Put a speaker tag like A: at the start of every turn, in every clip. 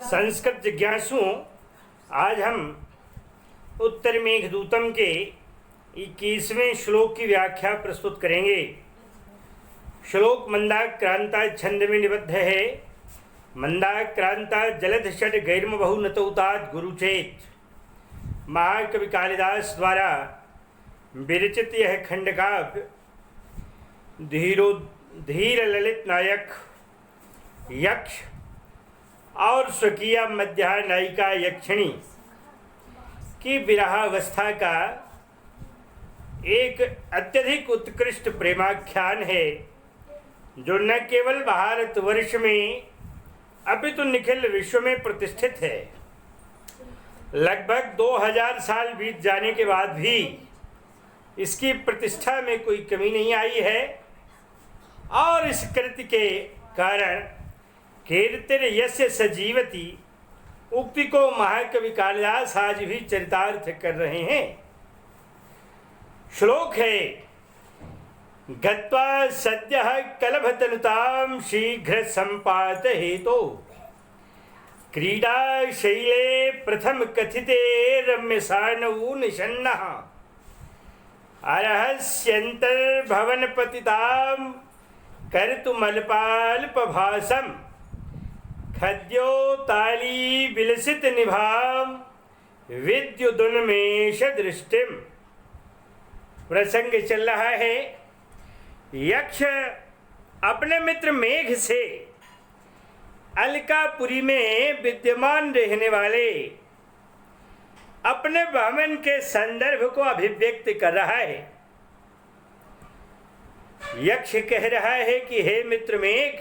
A: संस्कृत जिज्ञासुओं, आज हम उत्तर मेघदूतम के 21वें श्लोक की व्याख्या प्रस्तुत करेंगे। श्लोक मंदाक्रांता छंद में निबद्ध है। मंदाक्रांता जलध षट गैर्म बहु नतौताद गुरुचेत। महाकवि कालिदास द्वारा विरचित यह खंडकाव्य धीर ललित नायक यक्ष और स्वकीय मध्या नायिका यक्षिणी की विरहावस्था का एक अत्यधिक उत्कृष्ट प्रेमाख्यान है, जो न केवल भारतवर्ष में अपितु निखिल विश्व में प्रतिष्ठित है। लगभग 2000 साल बीत जाने के बाद भी इसकी प्रतिष्ठा में कोई कमी नहीं आई है, और इस कृति के कारण कीर्तिर यस्य सजीवती उक्ति को महाकवि कालिदास आज भी चरितार्थ कर रहे हैं। श्लोक है, गत्वा सद्यः कलभतनुतां शीघ्र संपात हेतो क्रीडा शैले प्रथम कथिते रम्य सानऊ निषण्णः अर्हस्यन्तर्भवन पतितां कर्तुमल्पाल्पभासम् खद्यो ताली विलसित निभाम विद्युदुन्मेष दृष्टिम। प्रसंग चल रहा है, यक्ष अपने मित्र मेघ से अलकापुरी में विद्यमान रहने वाले अपने वामन के संदर्भ को अभिव्यक्त कर रहा है। यक्ष कह रहा है कि हे मित्र मेघ,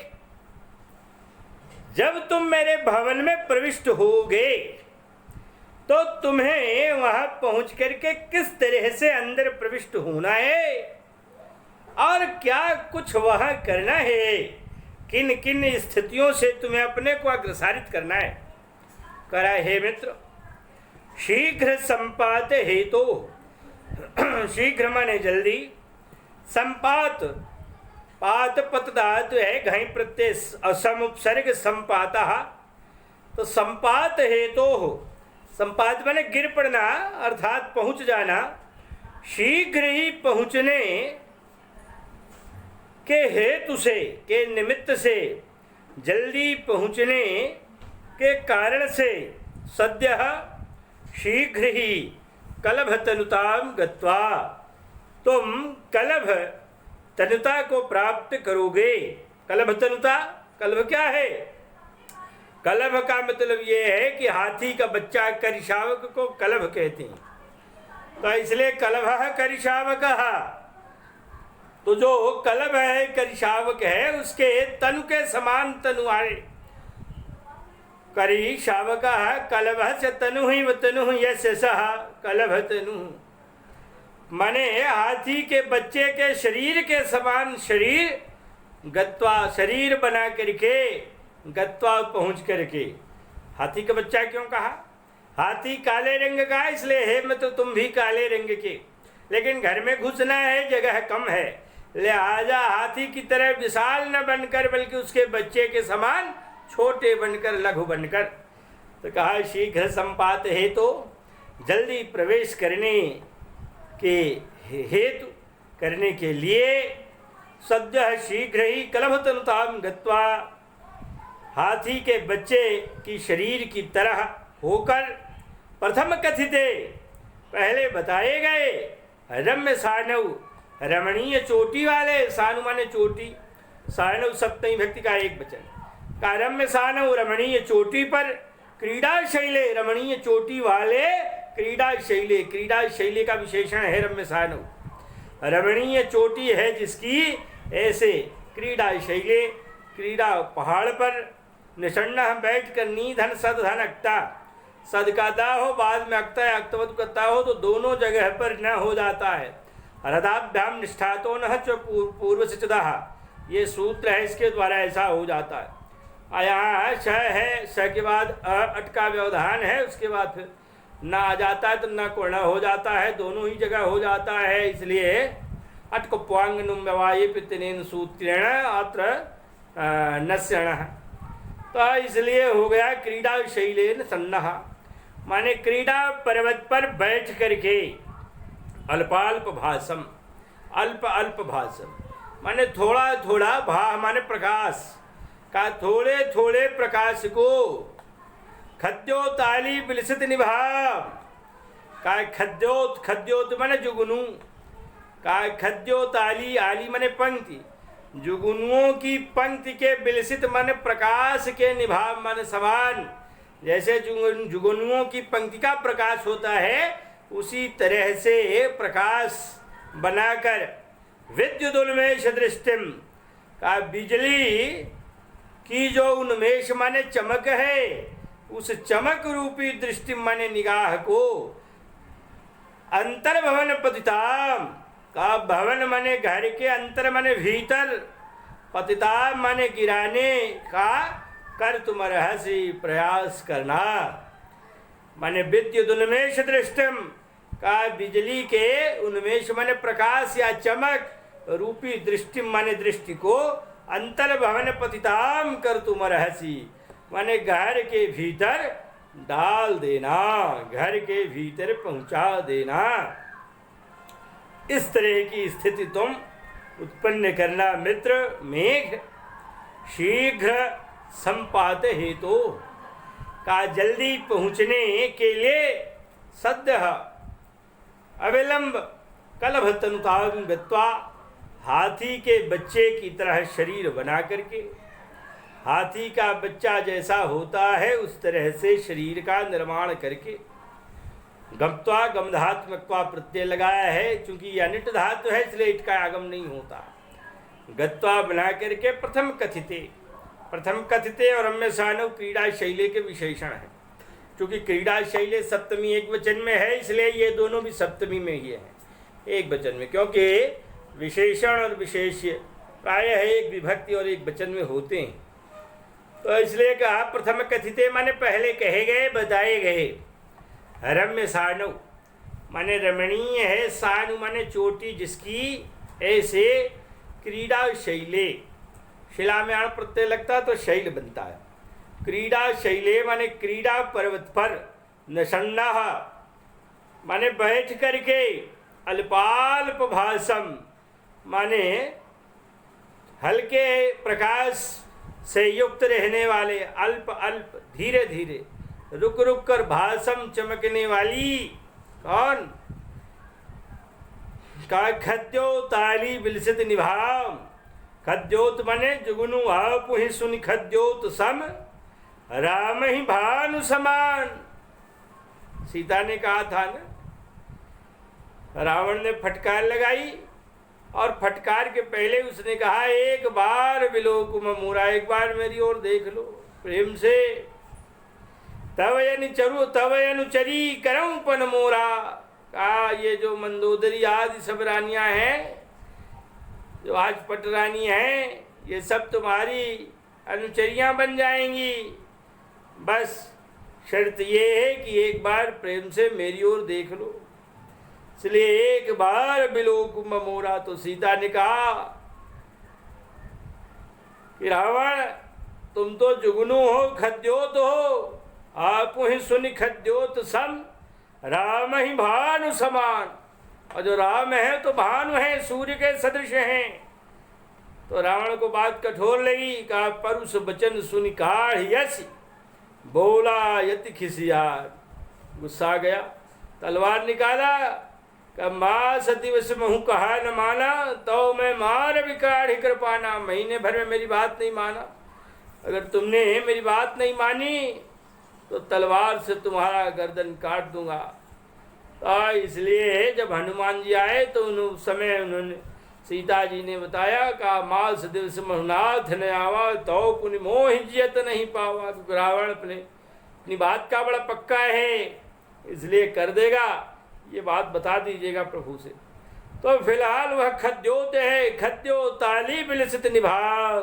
A: जब तुम मेरे भवन में प्रविष्ट होगे तो तुम्हें वहां पहुंच करके किस तरह से अंदर प्रविष्ट होना है और क्या कुछ वहां करना है, किन किन स्थितियों से तुम्हें अपने को अग्रसारित करना है। करा हे मित्र, शीघ्र संपात हेतु, शीघ्र माने जल्दी, संपात पात पत धातु है, घई प्रत्यय असमुपसर्ग संपातः। तो संपात हेतु हो, संपात माने गिर पड़ना अर्थात पहुंच जाना। शीघ्र ही पहुंचने के हेतु से, के निमित्त से, जल्दी पहुंचने के कारण से सद्यः शीघ्र ही कलभ तनुतां गत्वा तुम कलभ तनुता को प्राप्त करोगे। कलभ तनुता, कलभ क्या है? कलभ का मतलब ये है कि हाथी का बच्चा करिशावक को कलभ कहते हैं, तो इसलिए कलभ करिशावकः। तो जो कलभ है, करिशावक है, उसके तनु के समान तनु आए। करिशावकः कलभ से तनु ही तनु यस्य सः कलभ तनु, माने हाथी के बच्चे के शरीर के समान शरीर, गत्वा शरीर बना करके, गत्वा पहुंच करके। हाथी का बच्चा क्यों कहा? हाथी काले रंग का, इसलिए हे मित्र तुम भी काले रंग के, लेकिन घर में घुसना है, जगह कम है, लिहाजा हाथी की तरह विशाल न बनकर बल्कि उसके बच्चे के समान छोटे बनकर, लघु बनकर। तो कहा शीघ्र संपात हेतु, जल्दी प्रवेश करने के हेतु, करने के लिए, सद्य शीघ्र ही कलभतनुतां गत्वा, हाथी के बच्चे की शरीर की तरह होकर, प्रथम कथिते पहले बताए गए, रम्य सानव रमणीय चोटी वाले, सानु माने चोटी, सानव सप्तमी भक्ति का एक वचन का, रम्य सानव रमणीय चोटी पर, क्रीडा शैले रमणीय चोटी वाले, क्रीडा शैले, क्रीडा शैली का विशेषण है रम्य सानव, रमणीय चोटी है जिसकी, ऐसे क्रीडा शैले, क्रीडा पहाड़ पर, निषण्ण बैठ कर, नीधन सद धन अक्ता, सद का दा हो बाद में अक्ता या अक्तवत करता हो तो दोनों जगह पर न हो जाता है। रथाभ्याम निष्ठातो न च पूर्व से चदा, ये सूत्र है, इसके द्वारा ऐसा हो जाता है। यहाँ श है, श के बाद अट का व्यवधान है, उसके बाद फिर न आ जाता है तो न को न हो जाता है, दोनों ही जगह हो जाता है, इसलिए अट को प्वांग नुम व्यवाये पितनेन सूत्रेण अत्र नस्यण। तो इसलिए हो गया क्रीड़ा शैलेन सन्नहा, माने क्रीड़ा पर्वत पर बैठ करके अल्पाल्प भाषम, अल्प अल्प भाषम माने थोड़ा थोड़ा, भा माने प्रकाश का, थोड़े थोड़े प्रकाश को, खद्योताली बिलसित निभाव का, खद्योत, खद्योत माने जुगनू का, खद्योताली, आली माने पंक्ति, जुगनुओं की पंक्ति के बिलसित माने प्रकाश के निभाव माने समान, जैसे जुगनुओं की पंक्ति का प्रकाश होता है उसी तरह से प्रकाश बनाकर विद्युत उन्मेष दृष्टिम का, बिजली की जो उन्मेष माने चमक है, उस चमक रूपी दृष्टि माने निगाह को, अंतर भवन पतिताम का, भवन माने घर के अंतर माने भीतर, पतिताम माने गिराने का, कर तुम रहस्य प्रयास करना, माने विद्युत उन्मेष दृष्टिम का, बिजली के उन्मेष माने प्रकाश या चमक रूपी दृष्टि माने दृष्टि को, अंतर भवन पतिताम कर तुम रहसी माने घर के भीतर डाल देना, घर के भीतर पहुंचा देना। इस तरह की स्थिति तुम उत्पन्न करना मित्र। मेघ शीघ्र संपात हेतु का, जल्दी पहुंचने के लिए, सद्य अविलंब कलभ तनुतां गत्वा, हाथी के बच्चे की तरह शरीर बना करके, हाथी का बच्चा जैसा होता है उस तरह से शरीर का निर्माण करके, गमत्वा गमधात्मकवा प्रत्यय लगाया है, क्योंकि यह निट धातु है इसलिए इट का आगम नहीं होता। गत्वा बना करके प्रथम कथिते और रम्य सानव क्रीड़ा शैली के विशेषण है, क्योंकि क्रीड़ा शैली सप्तमी एक वचन में है इसलिए ये दोनों भी सप्तमी में ही है एक वचन में, क्योंकि विशेषण और विशेष्य प्रायः एक विभक्ति और एक वचन में होते हैं। तो इसलिए कहा प्रथम कथिते माने पहले कहे गए, बताए गए। रम्य सानु माने रमणीय है, सानु माने चोटी जिसकी, ऐसे क्रीड़ा शैले, शिला में आण प्रत्यय लगता तो शैल बनता है। क्रीड़ा शैले माने क्रीड़ा पर्वत पर, नषण्णा माने बैठ करके, अल्पाल्प भाषम माने हल्के प्रकाश से युक्त रहने वाले, अल्प अल्प धीरे धीरे रुक रुक कर, भाषम चमकने वाली, कौन का, खद्योताली बिलसित निभाव, खद्योत माने जुगनू आपु ही सुनि खद्योत सम, राम ही भानु समान। सीता ने कहा था ना, रावण ने फटकार लगाई और फटकार के पहले उसने कहा एक बार विलोकुम मोरा, एक बार मेरी ओर देख लो प्रेम से, तव अनुचरी करऊं पन मोरा। कहा ये जो मंदोदरी आदि सब रानियां हैं, जो आज पटरानी हैं, ये सब तुम्हारी अनुचरियां बन जाएंगी, बस शर्त ये है कि एक बार प्रेम से मेरी ओर देख लो। इसलिए एक बार बिलोकुम मोरा। तो सीता ने कहा कि रावण तुम तो जुगनू हो, खद्योत हो, आप ही सुनि खद्योत सम, राम ही भानु समान। और जो राम है तो भानु है, सूर्य के सदृश हैं। तो रावण को बात कठोर लगी, कहा परुष बचन सुनि काढ़ यश, बोला यति खिसियार। गुस्सा गया, तलवार निकाला, का मास दिवस महू कहा न माना, तो मैं मार विकाढ़ कृपाना। महीने भर में मेरी बात नहीं माना, अगर तुमने मेरी बात नहीं मानी तो तलवार से तुम्हारा गर्दन काट दूंगा। तो इसलिए जब हनुमान जी आए तो उन समय उन्होंने, सीता जी ने बताया का मास दिवस महुनाथ न आवा, तो पुनि मोह जियत नहीं पावा। रावण अपनी बात का बड़ा पक्का है, इसलिए कर देगा, ये बात बता दीजिएगा प्रभु से। तो फिलहाल वह खद्योत है, खद्योत आली बिलसित निभाव।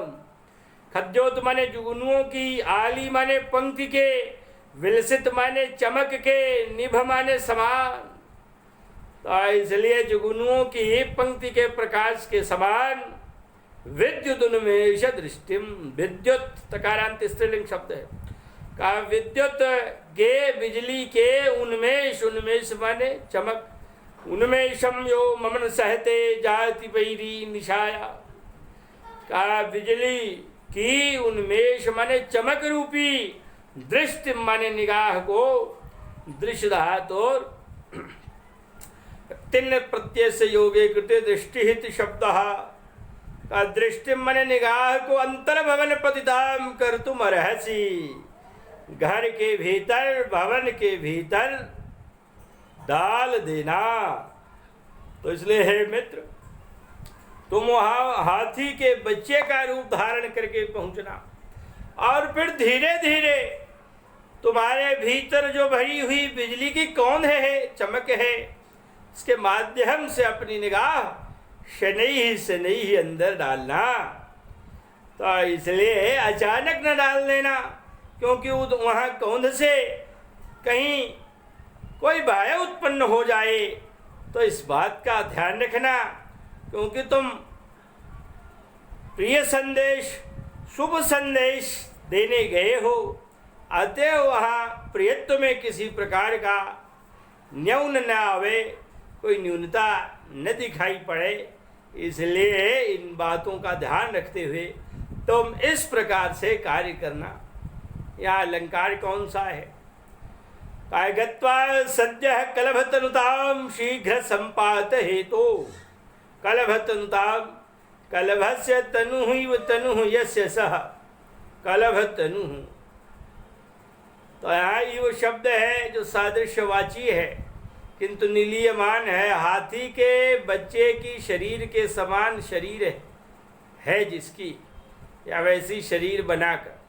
A: खद्योत माने जुगनुओं की, आली माने पंक्ति के, विलसित माने चमक के, निभ माने समान। तो इसलिए जुगनुओं की पंक्ति के प्रकाश के समान विद्युत उन्मेष दृष्टिम। विद्युत तकारांत स्त्रीलिंग शब्द है। कहा विद्युत के, बिजली के, उन्मेष, उन्मेष माने चमक। उन्मेषम यो ममन सहते जाति वैरी निशाया। कहा बिजली की उन्मेष माने चमक रूपी, दृष्टि माने निगाह को, दृश्य धातु और तिन्न प्रत्यय से योगे कृते दृष्टिहित शब्द का। दृष्टि माने निगाह को अंतर भवन पतिताम कर तुम अर्हसी। घर के भीतर, भवन के भीतर डाल देना। तो इसलिए हे मित्र, तुम वहां हाथी के बच्चे का रूप धारण करके पहुंचना और फिर धीरे धीरे तुम्हारे भीतर जो भरी हुई बिजली की कौन है, चमक है, इसके माध्यम से अपनी निगाह शनैः शनैः अंदर डालना। तो इसलिए अचानक न डाल देना, क्योंकि वहाँ कौंध से कहीं कोई भय उत्पन्न हो जाए। तो इस बात का ध्यान रखना, क्योंकि तुम प्रिय संदेश, शुभ संदेश देने गए हो, अतः वहाँ प्रियत्व में किसी प्रकार का न्यून न आवे, कोई न्यूनता न दिखाई पड़े। इसलिए इन बातों का ध्यान रखते हुए तुम इस प्रकार से कार्य करना। यहाँ अलंकार कौन सा है? गत्वा सद्य कलभतनुताम शीघ्र संपात हेतु। कलभतनुताम, कलभस्य तनुः तनुः यस्य सः कलभतनुः। तो यहाँ ये शब्द है जो सादृश्यवाची है, किंतु निलीयमान है। हाथी के बच्चे की शरीर के समान शरीर है जिसकी, या वैसी शरीर बनाकर।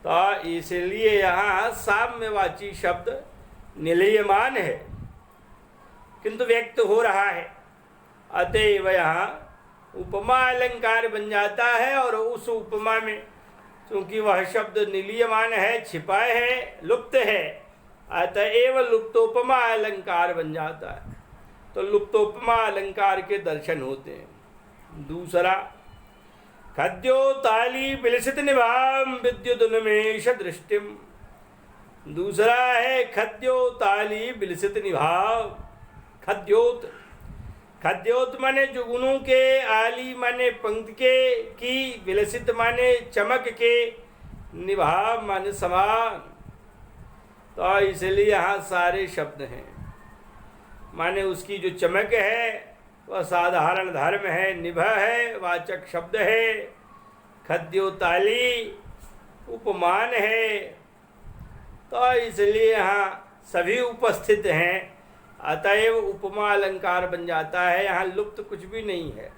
A: तो इसलिए यहाँ साम्यवाची शब्द निलीयमान है, किंतु व्यक्त हो रहा है। अतएव यहाँ उपमा अलंकार बन जाता है, और उस उपमा में क्योंकि वह शब्द निलीयमान है, छिपा है, लुप्त है, अतएव लुप्तोपमा अलंकार बन जाता है। तो लुप्तोपमा अलंकार के दर्शन होते हैं। दूसरा, खद्यो ताली विलसित निभाम विद्युत उन्मेष दृष्टिम। दूसरा है खद्यो ताली विलसित निभाव। खद्योत, खद्योत माने जुगनू के, आली माने पंक्ति के, की, विलसित माने चमक के, निभाव माने समान। तो इसलिए यहाँ सारे शब्द हैं, माने उसकी जो चमक है वह साधारण धर्म है, निभ है, वाचक शब्द है। खद्यो ताली उपमान है। तो इसलिए यहाँ सभी उपस्थित हैं, अतएव उपमा अलंकार बन जाता है। यहाँ लुप्त कुछ भी नहीं है,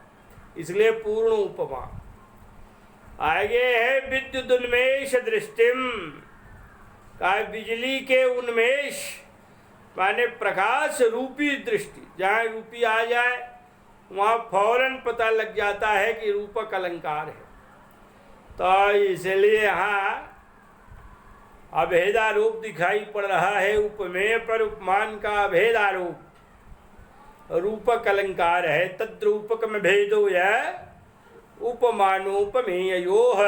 A: इसलिए पूर्ण उपमा। आगे है विद्युत उन्मेष दृष्टिम। का बिजली के उन्मेष माने प्रकाश रूपी दृष्टि। जहाँ रूपी आ जाए वहाँ फौरन पता लग जाता है कि रूपक अलंकार है। तो इसलिए यहाँ अभेदारूप दिखाई पड़ रहा है। उपमेय पर उपमान का अभेदारूप रूपक अलंकार है। तद्रूपक में भेदो यह उपमानोपमेयोः।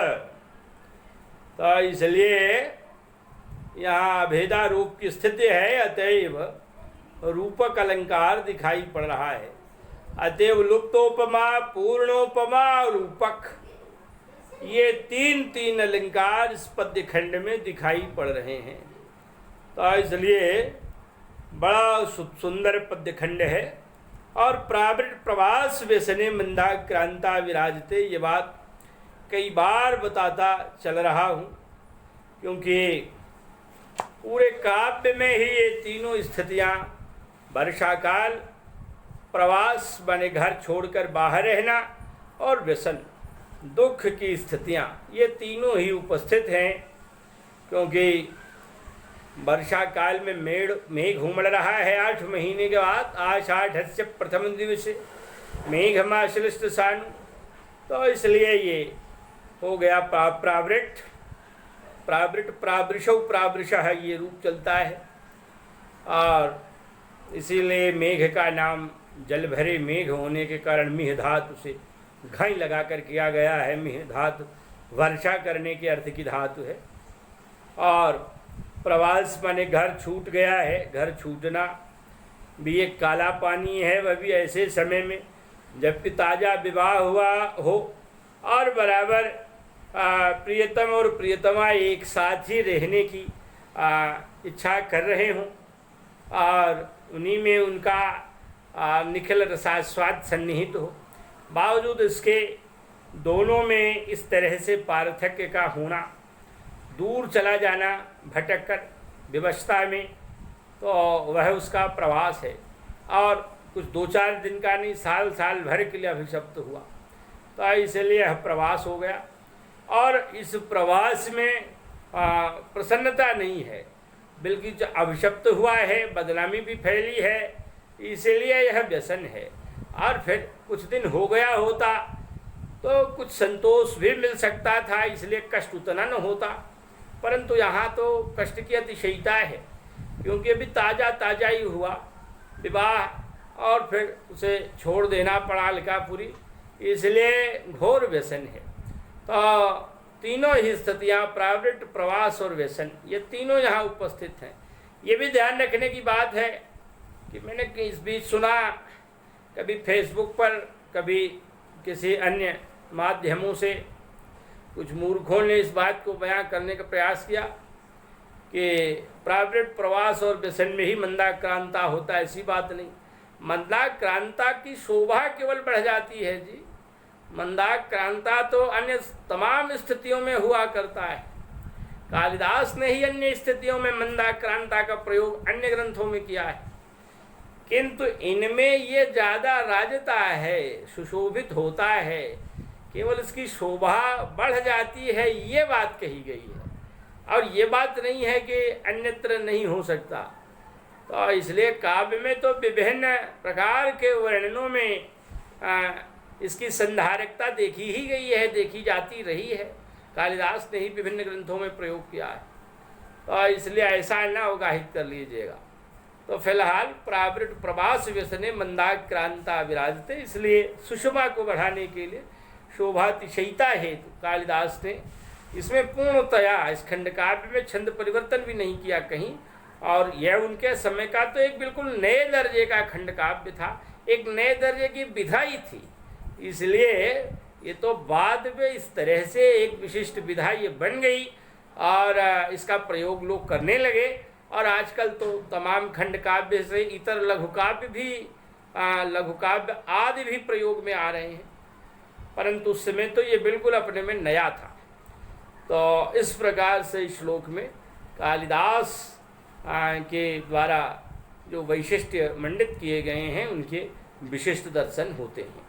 A: तो इसलिए यहाँ अभेदारूप की स्थिति है, अतएव रूपक अलंकार दिखाई पड़ रहा है। अतएव लुप्तोपमा, पूर्णोपमा और रूपक, ये तीन तीन अलंकार इस पद्य खंड में दिखाई पड़ रहे हैं। तो इसलिए बड़ा सुंदर पद्य खंड है। और प्रावृत प्रवास व्यसने मंदाक्रांता विराजते, ये बात कई बार बताता चल रहा हूँ, क्योंकि पूरे काव्य में ही ये तीनों स्थितियाँ, वर्षा काल, प्रवास माने घर छोड़कर बाहर रहना, और व्यसन दुख की स्थितियाँ, ये तीनों ही उपस्थित हैं। क्योंकि वर्षा काल में मेघ उमड़ रहा है 8 महीने के बाद। आषाढ़स्य प्रथम दिवसे मेघमाश्लिष्ट सानु। तो इसलिए ये हो गया प्रावृट, प्रावृषौ प्रावृषः, ये रूप चलता है। और इसीलिए मेघ का नाम जल भरे मेघ होने के कारण मिह धातु से घाई लगाकर किया गया है। मिह धातु वर्षा करने के अर्थ की धातु है। और प्रवास माने घर छूट गया है, घर छूटना भी एक काला पानी है, वह भी ऐसे समय में जबकि ताज़ा विवाह हुआ हो और बराबर प्रियतम और प्रियतमा एक साथ ही रहने की इच्छा कर रहे हों और उन्हीं में उनका निखिल रसास्वाद सन्निहित हो, बावजूद इसके दोनों में इस तरह से पार्थक्य का होना, दूर चला जाना भटक कर विवशता में, तो वह उसका प्रवास है। और कुछ 2-4 दिन का नहीं, साल साल भर के लिए अभिशप्त हुआ, तो इसलिए यह प्रवास हो गया। और इस प्रवास में प्रसन्नता नहीं है, बल्कि जो अभिशप्त हुआ है बदनामी भी फैली है, इसलिए यह व्यसन है। और फिर कुछ दिन हो गया होता तो कुछ संतोष भी मिल सकता था, इसलिए कष्ट उतना न होता, परंतु यहाँ तो कष्ट की अतिशयता है, क्योंकि अभी ताज़ा ताज़ा ही हुआ विवाह और फिर उसे छोड़ देना पड़ा लिखापुरी, इसलिए घोर व्यसन है। तो तीनों ही स्थितियाँ, प्रावृत्त, प्रवास और व्यसन, ये तीनों यहाँ उपस्थित हैं। ये भी ध्यान रखने की बात है कि मैंने इस बीच सुना, कभी फेसबुक पर, कभी किसी अन्य माध्यमों से कुछ मूर्खों ने इस बात को बयां करने का प्रयास किया कि प्रावृत्त, प्रवास और व्यसन में ही मंदाक्रांता होता है। ऐसी बात नहीं, मंदाक्रांता की शोभा केवल बढ़ जाती है जी। मंदाक्रांता तो अन्य तमाम स्थितियों में हुआ करता है। कालिदास ने ही अन्य स्थितियों में मंदाक्रांता का प्रयोग अन्य ग्रंथों में किया है, किंतु इनमें ये ज़्यादा राजता है, सुशोभित होता है, केवल इसकी शोभा बढ़ जाती है, ये बात कही गई है। और ये बात नहीं है कि अन्यत्र नहीं हो सकता। तो इसलिए काव्य में तो विभिन्न प्रकार के वर्णनों में इसकी संधारकता देखी ही गई है, देखी जाती रही है। कालिदास ने ही विभिन्न ग्रंथों में प्रयोग किया है, तो इसलिए ऐसा न अवगाहित कर लीजिएगा। तो फिलहाल प्रावृत्त, प्रवास व्यसने मंदाक्रांता विराजते, इसलिए सुषमा को बढ़ाने के लिए शोभातिशयिता हेतु कालिदास ने इसमें पूर्णतया इस खंड काव्य में छंद परिवर्तन भी नहीं किया कहीं। और यह उनके समय का तो एक बिल्कुल नए दर्जे का खंड काव्य था, एक नए दर्जे की विधा ही थी, इसलिए ये तो बाद में इस तरह से एक विशिष्ट विधा ये बन गई और इसका प्रयोग लोग करने लगे। और आजकल तो तमाम खंड काव्य से इतर लघु काव्य भी, लघु काव्य आदि भी प्रयोग में आ रहे हैं, परंतु उस समय तो ये बिल्कुल अपने में नया था। तो इस प्रकार से इस श्लोक में कालिदास के द्वारा जो वैशिष्ट्य मंडित किए गए हैं, उनके विशिष्ट दर्शन होते हैं।